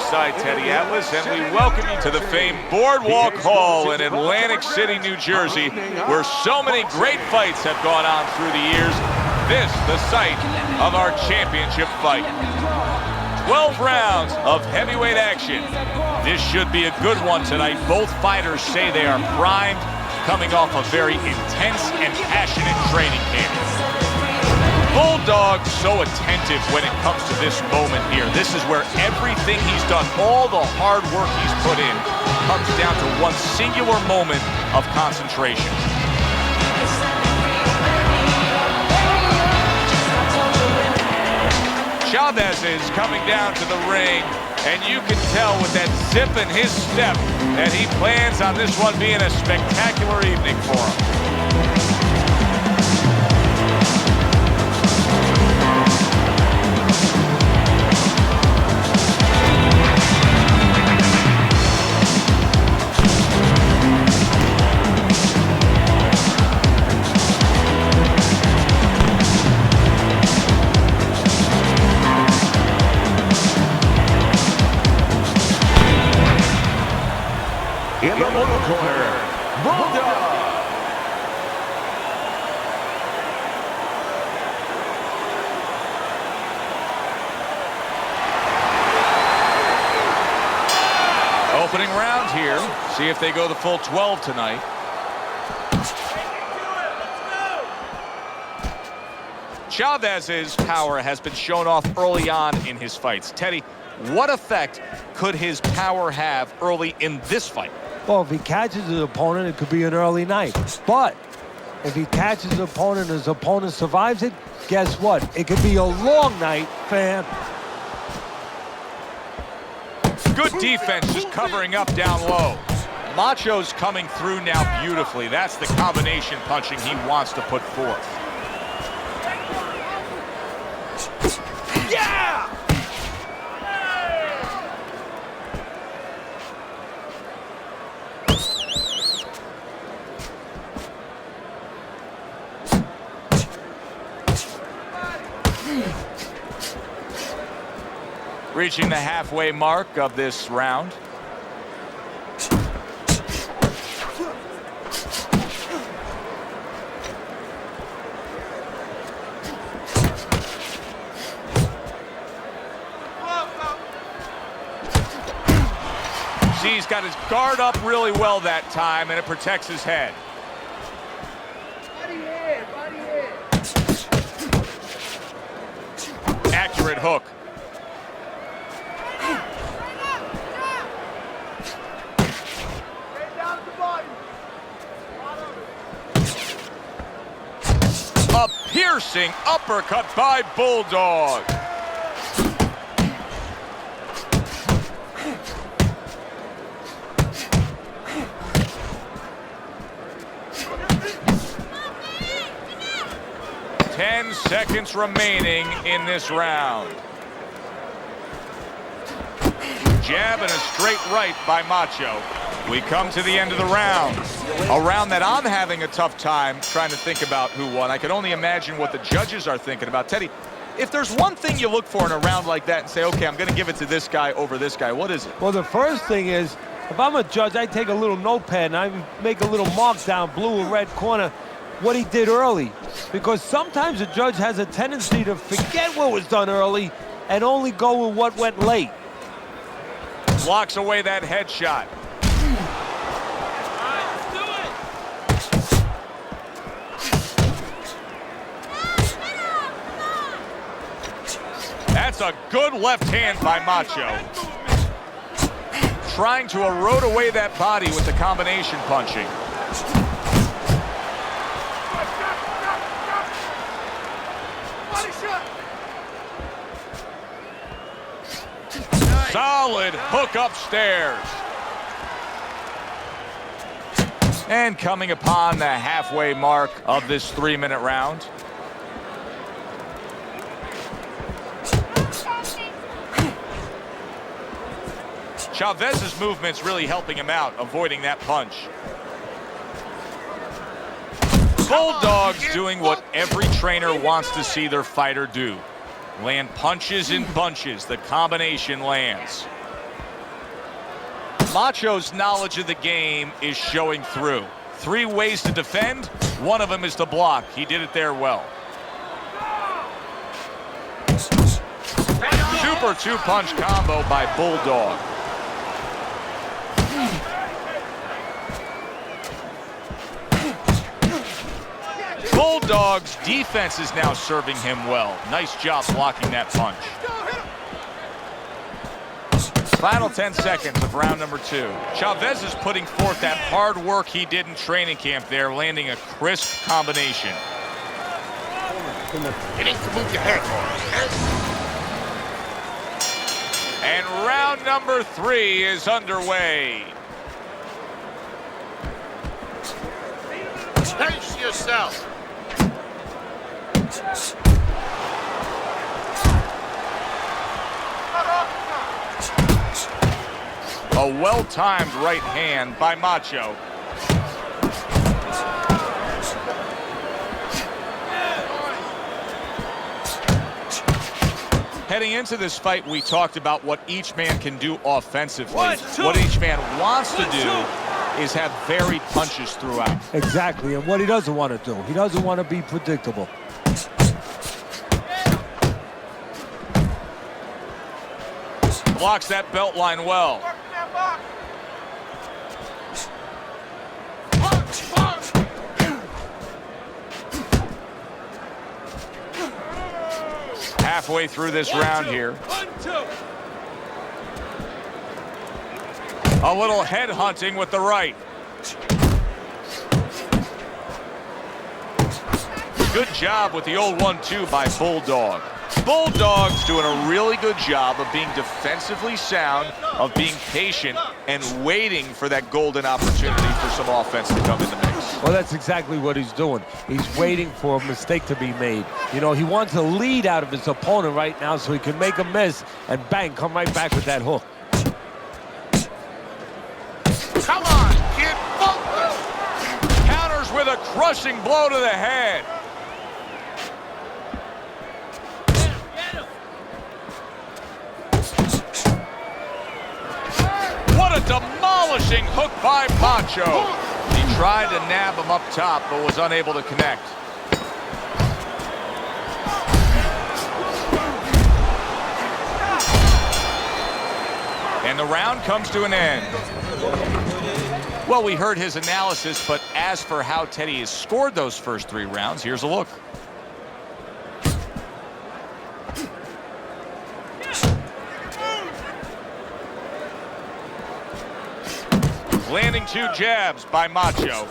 ringside, Teddy Atlas, and we welcome you to the famed Boardwalk Hall in Atlantic City, New Jersey, where so many great fights have gone on through the years. This, the site of our championship fight. 12 rounds of heavyweight action. This should be a good one tonight. Both fighters say they are primed, coming off a very intense and passionate training camp. Bulldog so attentive when it comes to this moment here. This is where everything he's done, all the hard work he's put in, comes down to one singular moment of concentration. Chavez is coming down to the ring, and you can tell with that zip in his step that he plans on this one being a spectacular evening for him. In the middle corner, Bulldog. Opening round here. See if they go the full 12 tonight. Chavez's power has been shown off early on in his fights. Teddy, what effect could his power have early in this fight? Well, if he catches his opponent, it could be an early night. But if he catches his opponent and his opponent survives it, guess what? It could be a long night, fam. Good defense, just covering up down low. Macho's coming through now beautifully. That's the combination punching he wants to put forth. Yeah! Reaching the halfway mark of this round. See, he's got his guard up really well that time, and it protects his head. Accurate hook. A piercing uppercut by Bulldog. Ten seconds remaining in this round. Jab and a straight right by Macho. We come to the end of the round. A round that I'm having a tough time trying to think about who won. I can only imagine what the judges are thinking about. Teddy, if there's one thing you look for in a round like that and say, okay, I'm going to give it to this guy over this guy, what is it? Well, the first thing is, if I'm a judge, I take a little notepad and I make a little mark down blue and red corner what he did early. Because sometimes a judge has a tendency to forget what was done early and only go with what went late. Blocks away that headshot. That's a good left hand by Macho. Trying to erode away that body with the combination punching. Solid hook upstairs. And coming upon the halfway mark of this 3-minute round. Chavez's movement's really helping him out, avoiding that punch. Bulldog's doing what every trainer wants to see their fighter do. Land punches in bunches. The combination lands. Macho's knowledge of the game is showing through. 3 ways to defend. One of them is to block. He did it there well. Super 2-punch combo by Bulldog. Bulldog's defense is now serving him well. Nice job blocking that punch. Final 10 seconds of round number 2. Chavez is putting forth that hard work he did in training camp there, landing a crisp combination. You need to move your head more. And round number 3 is underway. Pace yourself. A well-timed right hand by Macho. Heading into this fight, we talked about what each man can do offensively. What each man wants to do is have varied punches throughout. Exactly, and what he doesn't want to do. He doesn't want to be predictable. Blocks that belt line well. Halfway through this round here. A little head hunting with the right. Good job with the old 1-2 by Bulldog. Bulldog's doing a really good job of being defensively sound, of being patient, and waiting for that golden opportunity for some offense to come in the mix. Well, that's exactly what he's doing. He's waiting for a mistake to be made. You know, he wants a lead out of his opponent right now so he can make a miss and bang, come right back with that hook. Come on, kid, focus. Counters with a crushing blow to the head. What a demolishing hook by Macho. He tried to nab him up top, but was unable to connect. And the round comes to an end. Well, we heard his analysis, but as for how Teddy has scored those first 3 rounds, here's a look. Landing 2 jabs by Macho.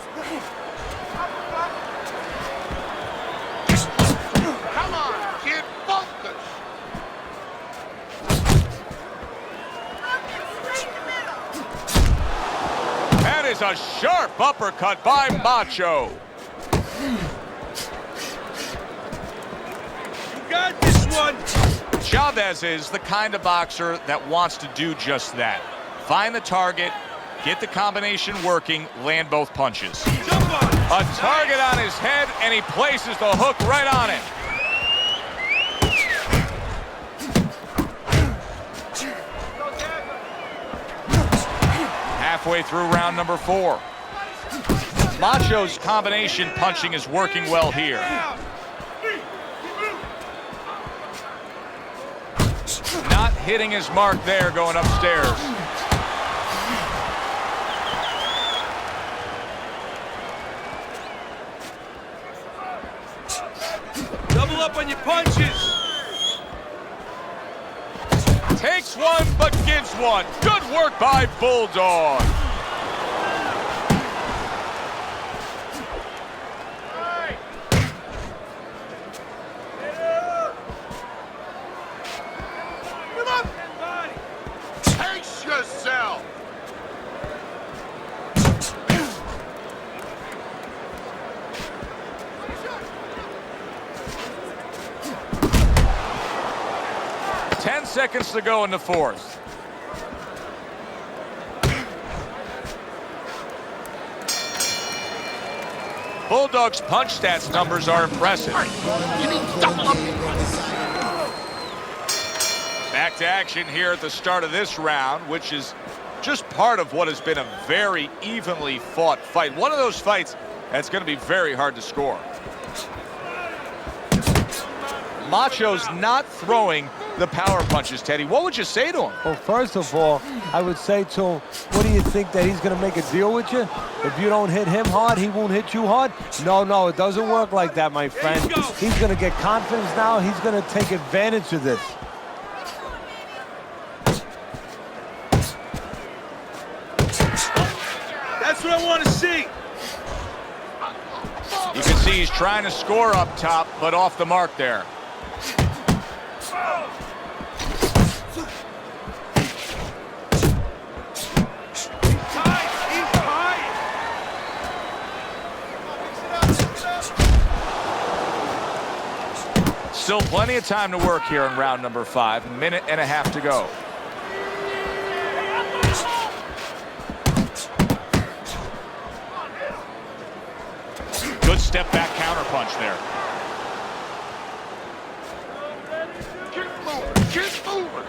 Come on, kid, focus. That is a sharp uppercut by Macho. You got this one. Chavez is the kind of boxer that wants to do just that. Find the target, get the combination working, land both punches. A target on his head, and he places the hook right on it. Halfway through round number 4. Macho's combination punching is working well here. Not hitting his mark there going upstairs. Double up on your punches. Takes one, but gives one. Good work by Bulldog. Pace yourself. Ten seconds to go in the 4th. Bulldog's punch stats numbers are impressive. You need to double up. Back to action here at the start of this round, which is just part of what has been a very evenly fought fight. One of those fights that's going to be very hard to score. Macho's not throwing the power punches, Teddy. What would you say to him? Well, first of all, I would say to him, what do you think, that he's going to make a deal with you? If you don't hit him hard, he won't hit you hard? No, it doesn't work like that, my friend. He's going to get confidence now. He's going to take advantage of this. That's what I want to see. You can see he's trying to score up top, but off the mark there. Still plenty of time to work here in round number 5. A minute and a half to go. Good step back counter punch there. Keep moving. Keep moving.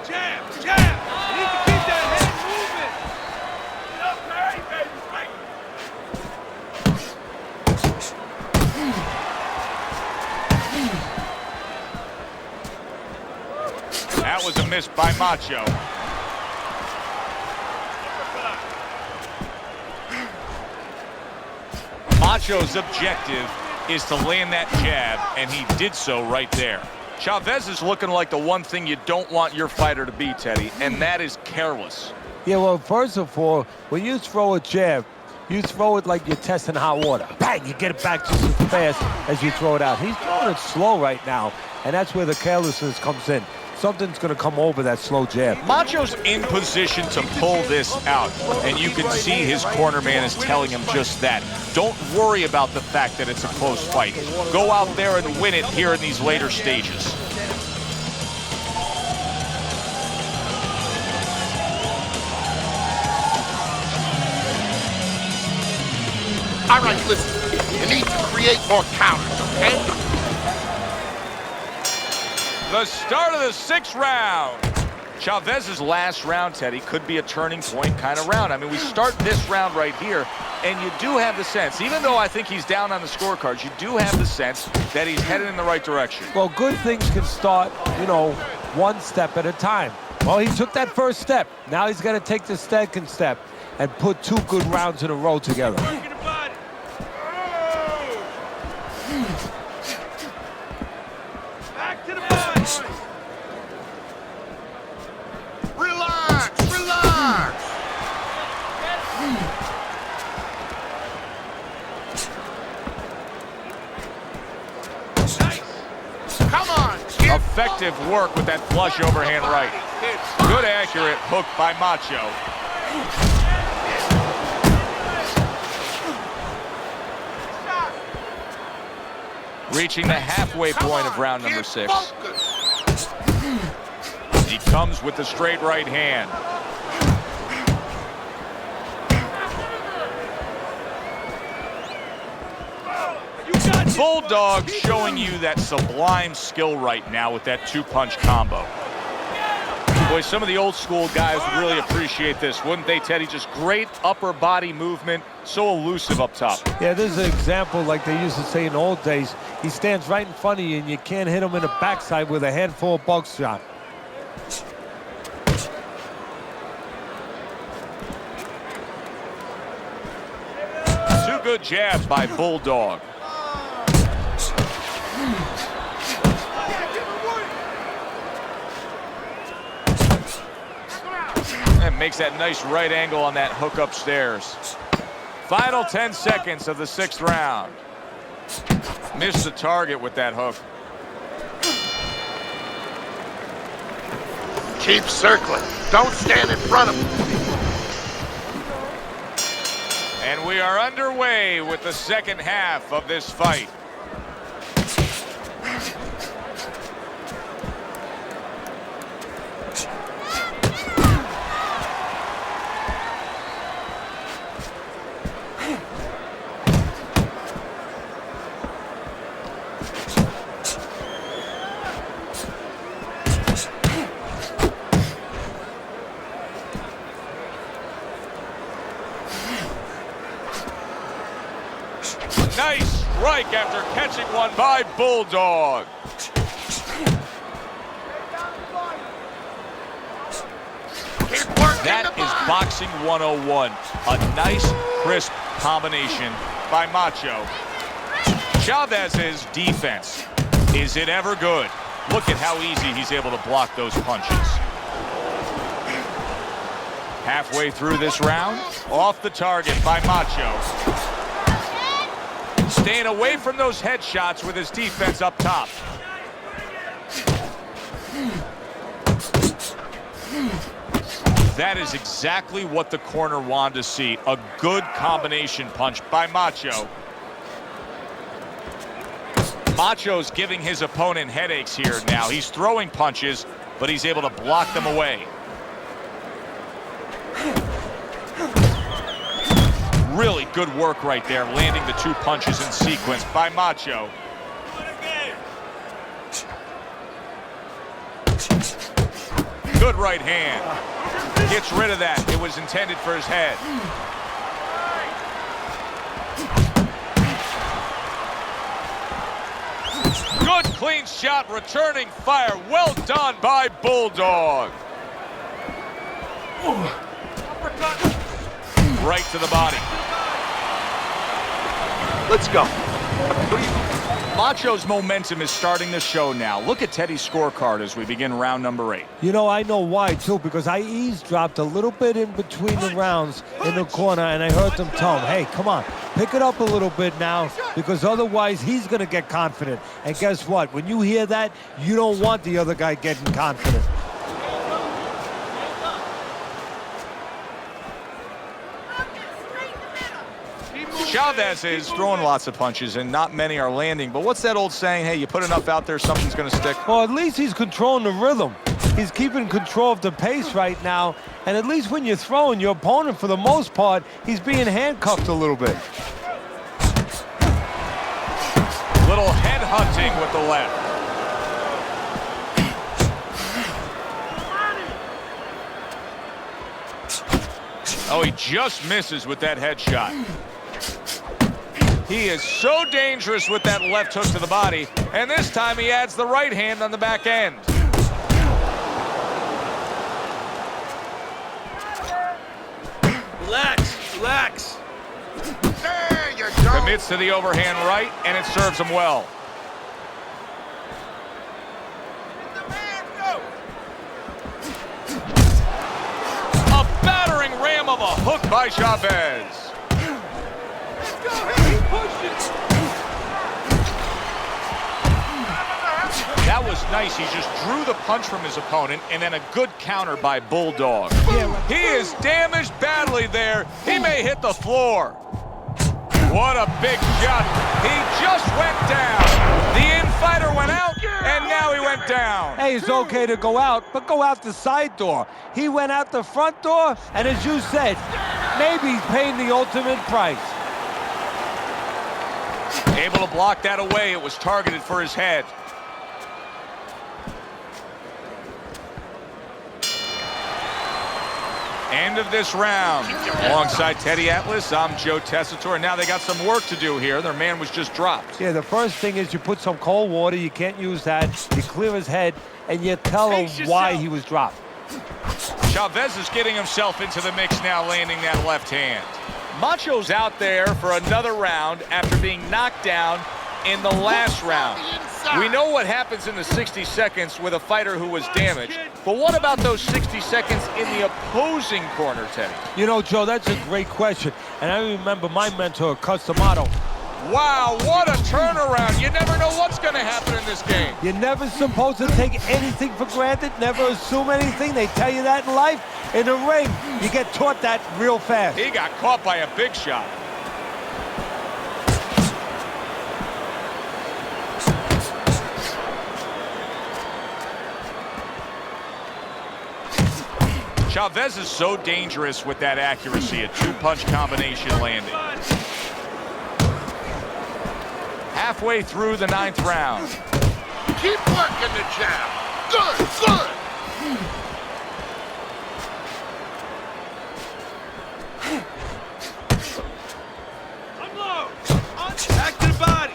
Jab. You need to keep that head moving. That was a miss by Macho. Macho's objective is to land that jab, and he did so right there. Chavez is looking like the one thing you don't want your fighter to be, Teddy, and that is careless. Yeah, well, first of all, when you throw a jab, you throw it like you're testing hot water. Bang, you get it back just as fast as you throw it out. He's throwing it slow right now, and that's where the carelessness comes in. Something's going to come over that slow jab. Macho's in position to pull this out, and you can see his corner man is telling him just that. Don't worry about the fact that it's a close fight. Go out there and win it here in these later stages. All right, listen. You need to create more counters, okay? The start of the 6th round. Chavez's last round, Teddy, could be a turning point kind of round. I mean, we start this round right here, and you do have the sense, even though I think he's down on the scorecards, you do have the sense that he's headed in the right direction. Well, good things can start, one step at a time. Well, he took that first step. Now he's got to take the second step and put 2 good rounds in a row together. Back to the body. Relax. Come on, kid. Effective work with that flush overhand right. Good accurate hook by Macho. Reaching the halfway point of round number 6. He comes with the straight right hand. Bulldog showing you that sublime skill right now with that 2-punch combo. Boy, some of the old school guys would really appreciate this, wouldn't they, Teddy? Just great upper body movement, so elusive up top. Yeah, this is an example like they used to say in the old days. He stands right in front of you and you can't hit him in the backside with a handful of buckshot. Two good jabs by Bulldog. And makes that nice right angle on that hook upstairs. Final 10 seconds of the 6th round. Missed the target with that hook. Keep circling. Don't stand in front of him. And we are underway with the second half of this fight. break after catching one by Bulldog. That is boxing 101. A nice, crisp combination by Macho. Chavez's defense. Is it ever good? Look at how easy he's able to block those punches. Halfway through this round, off the target by Macho. Staying away from those headshots with his defense up top. That is exactly what the corner wanted to see. A good combination punch by Macho. Macho's giving his opponent headaches here now. He's throwing punches, but he's able to block them away. Really good work right there, landing the 2 punches in sequence by Macho. Good right hand. Gets rid of that. It was intended for his head. Good clean shot, returning fire. Well done by Bulldog. Right to the body. Let's go. Macho's momentum is starting to show now. Look at Teddy's scorecard as we begin round number 8. You know, I know why, too, because I eavesdropped a little bit in between the rounds in the corner, and I heard them tell him, hey, come on, pick it up a little bit now, because otherwise he's going to get confident. And guess what? When you hear that, you don't want the other guy getting confident. Chavez is throwing lots of punches, and not many are landing. But what's that old saying? Hey, you put enough out there, something's going to stick. Well, at least he's controlling the rhythm. He's keeping control of the pace right now. And at least when you're throwing, your opponent, for the most part, he's being handcuffed a little bit. Little head hunting with the left. Oh, he just misses with that headshot. He is so dangerous with that left hook to the body, and this time he adds the right hand on the back end. Relax, relax. There you go. Commits to the overhand right, and it serves him well. A battering ram of a hook by Chavez. That was nice. He just drew the punch from his opponent, and then a good counter by Bulldog. He is damaged badly there. He may hit the floor. What a big shot. He just went down. The in-fighter went out, and now he went down. Hey, it's okay to go out, but go out the side door. He went out the front door, and as you said, maybe he's paying the ultimate price. Able to block that away. It was targeted for his head. End of this round. Alongside Teddy Atlas, I'm Joe Tessitore. Now they got some work to do here. Their man was just dropped. Yeah, the first thing is you put some cold water. You can't use that. You clear his head, and you tell him why he was dropped. Chavez is getting himself into the mix now, landing that left hand. Macho's out there for another round after being knocked down in the last round. We know what happens in the 60 seconds with a fighter who was damaged, but what about those 60 seconds in the opposing corner, Teddy? You know, Joe, that's a great question. And I remember my mentor, Customato. Wow, what a turnaround. You never know what's going to happen in this game. You're never supposed to take anything for granted, never assume anything. They tell you that in life. In the ring, you get taught that real fast. He got caught by a big shot. Chavez is so dangerous with that accuracy. A 2-punch combination landing. Halfway through the 9th round. Keep working the jab. Good, good. Unload. Back to the body.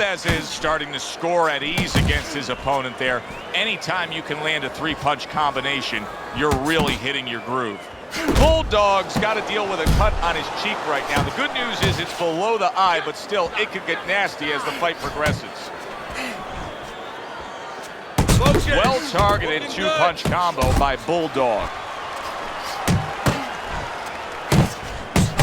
Chavez is starting to score at ease against his opponent there. Anytime you can land a three-punch combination, you're really hitting your groove. Bulldog's got to deal with a cut on his cheek right now. The good news is it's below the eye, but still, it could get nasty as the fight progresses. Well-targeted two-punch combo by Bulldog.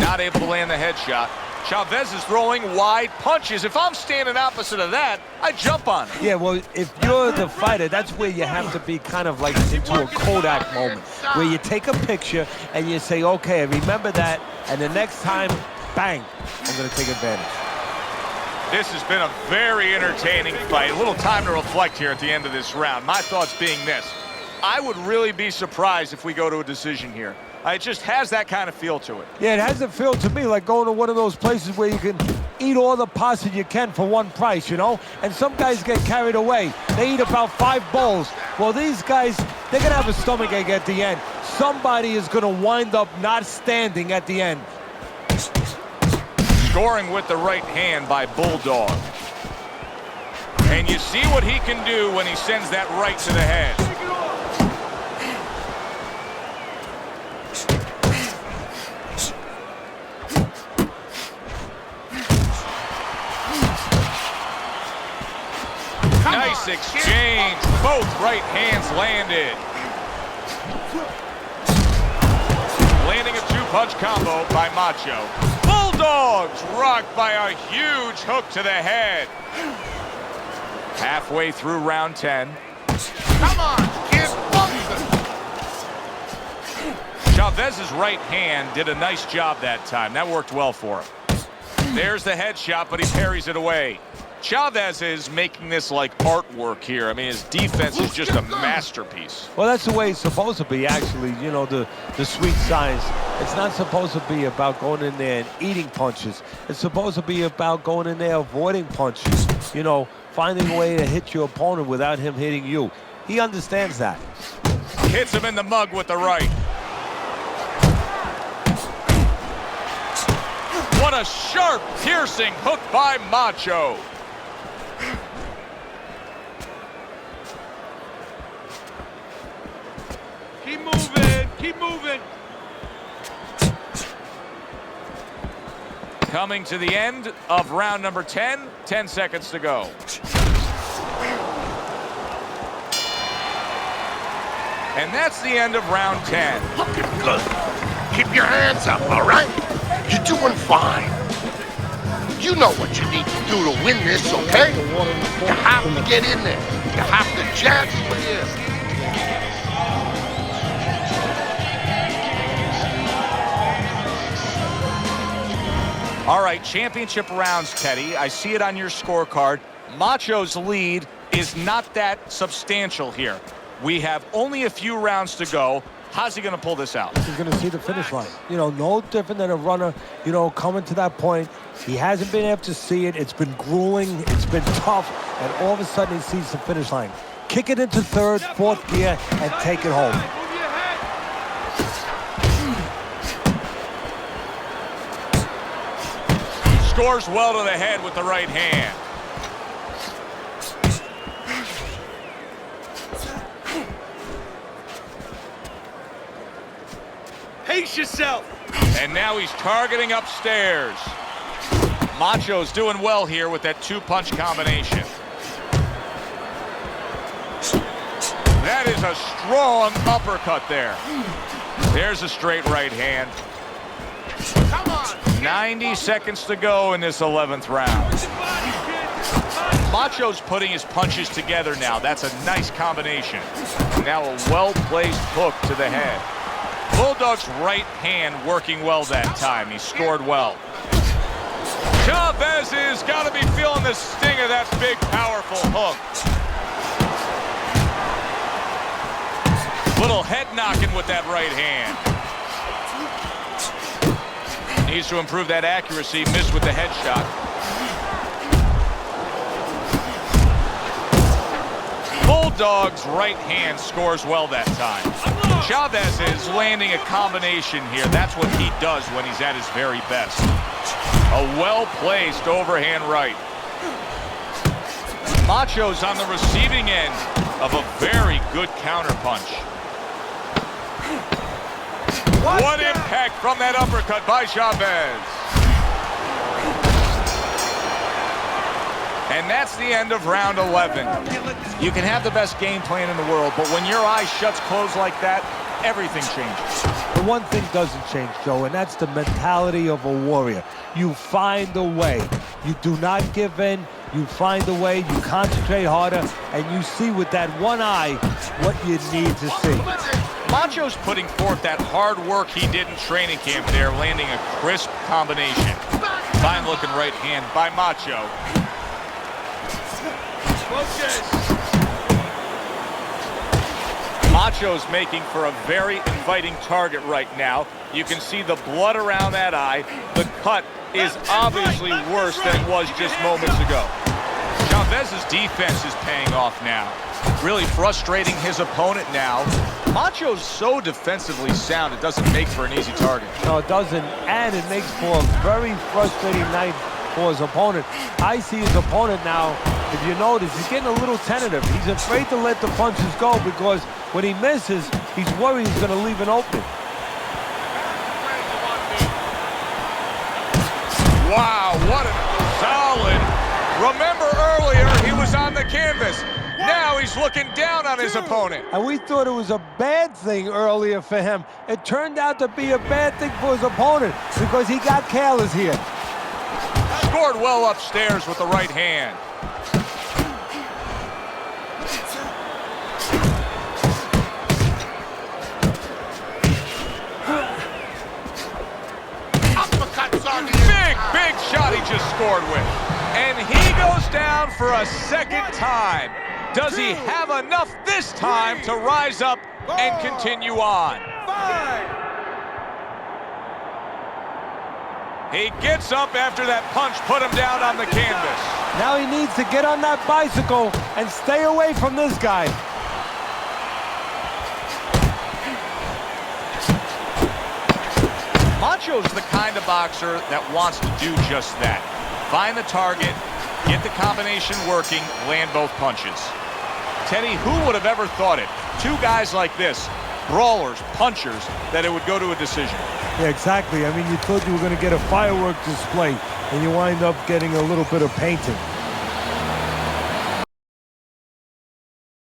Not able to land the headshot. Chavez is throwing wide punches. If I'm standing opposite of that, I jump on him. Yeah, well, if you're the fighter, that's where you have to be kind of like into a Kodak moment, where you take a picture and you say, okay, I remember that, and the next time, bang, I'm going to take advantage. This has been a very entertaining fight. A little time to reflect here at the end of this round. My thoughts being this: I would really be surprised if we go to a decision here. It just has that kind of feel to it. Yeah, it has a feel to me like going to one of those places where you can eat all the pasta you can for one price, you know? And some guys get carried away. They eat about 5 bowls. Well, these guys, they're going to have a stomachache at the end. Somebody is going to wind up not standing at the end. Scoring with the right hand by Bulldog. And you see what he can do when he sends that right to the head. Nice exchange. Both right hands landed. Landing a two-punch combo by Macho. Bulldogs rocked by a huge hook to the head. Halfway through round 10. Come on, kid, Chavez's right hand did a nice job that time. That worked well for him. There's the headshot, but he parries it away. Chavez is making this like artwork here. I mean, his defense is just a masterpiece. Well, that's the way it's supposed to be, actually. You know, the sweet science. It's not supposed to be about going in there and eating punches. It's supposed to be about going in there avoiding punches. You know, finding a way to hit your opponent without him hitting you. He understands that. Hits him in the mug with the right. What a sharp, piercing hook by Macho. Keep moving, keep moving. Coming to the end of round number 10, 10 seconds to go. And that's the end of round 10. looking good. Keep your hands up, all right? You're doing fine. You know what you need to do to win this, okay? You have to get in there. You have to jab. All right, championship rounds, Teddy. I see it on your scorecard. Macho's lead is not that substantial here. We have only a few rounds to go. How's he going to pull this out? He's going to see the finish line. You know, no different than a runner, you know, coming to that point. He hasn't been able to see it. It's been grueling. It's been tough. And all of a sudden, he sees the finish line. Kick it into third, fourth gear, and take it home. Scores well to the head with the right hand. Pace yourself. And now he's targeting upstairs. Macho's doing well here with that two-punch combination. That is a strong uppercut there. There's a straight right hand. Come on. 90 seconds to go in this 11th round. Macho's putting his punches together now. That's a nice combination. Now a well-placed hook to the head. Bulldog's right hand working well that time. He scored well. Chavez has got to be feeling the sting of that big, powerful hook. Little head knocking with that right hand. Needs to improve that accuracy. Missed with the headshot. Bulldog's right hand scores well that time. Chavez is landing a combination here. That's what he does when he's at his very best. A well-placed overhand right. Macho's on the receiving end of a very good counterpunch. What impact from that uppercut by Chavez. And that's the end of round 11. You can have the best game plan in the world, but when your eye shuts closed like that, everything changes. The one thing doesn't change, Joe, and that's the mentality of a warrior. You find a way. You do not give in. You find a way. You concentrate harder, and you see with that one eye what you need to see. Macho's putting forth that hard work he did in training camp there, landing a crisp combination. Fine-looking right hand by Macho. Macho's making for a very inviting target right now. You can see the blood around that eye. The cut is obviously worse than it was just moments ago. Chavez's defense is paying off now, really frustrating his opponent now. Macho's so defensively sound, it doesn't make for an easy target. No, it doesn't, and it makes for a very frustrating night for his opponent. I see his opponent now, if you notice, he's getting a little tentative. He's afraid to let the punches go because when he misses, he's worried he's going to leave an opening. Wow, what a solid. Remember earlier, he was on the canvas. Now he's looking down on his opponent. And we thought it was a bad thing earlier for him. It turned out to be a bad thing for his opponent because he got careless here. Scored well upstairs with the right hand. Big shot he just scored with. And he goes down for a second time. Does he have enough this time to rise up and continue on? He gets up after that punch put him down on the canvas. Now he needs to get on that bicycle and stay away from this guy. Macho's the kind of boxer that wants to do just that. Find the target, get the combination working, land both punches. Teddy, who would have ever thought it? Two guys like this, brawlers, punchers, that it would go to a decision. Yeah, exactly. I mean, you thought you were going to get a firework display, and you wind up getting a little bit of painting.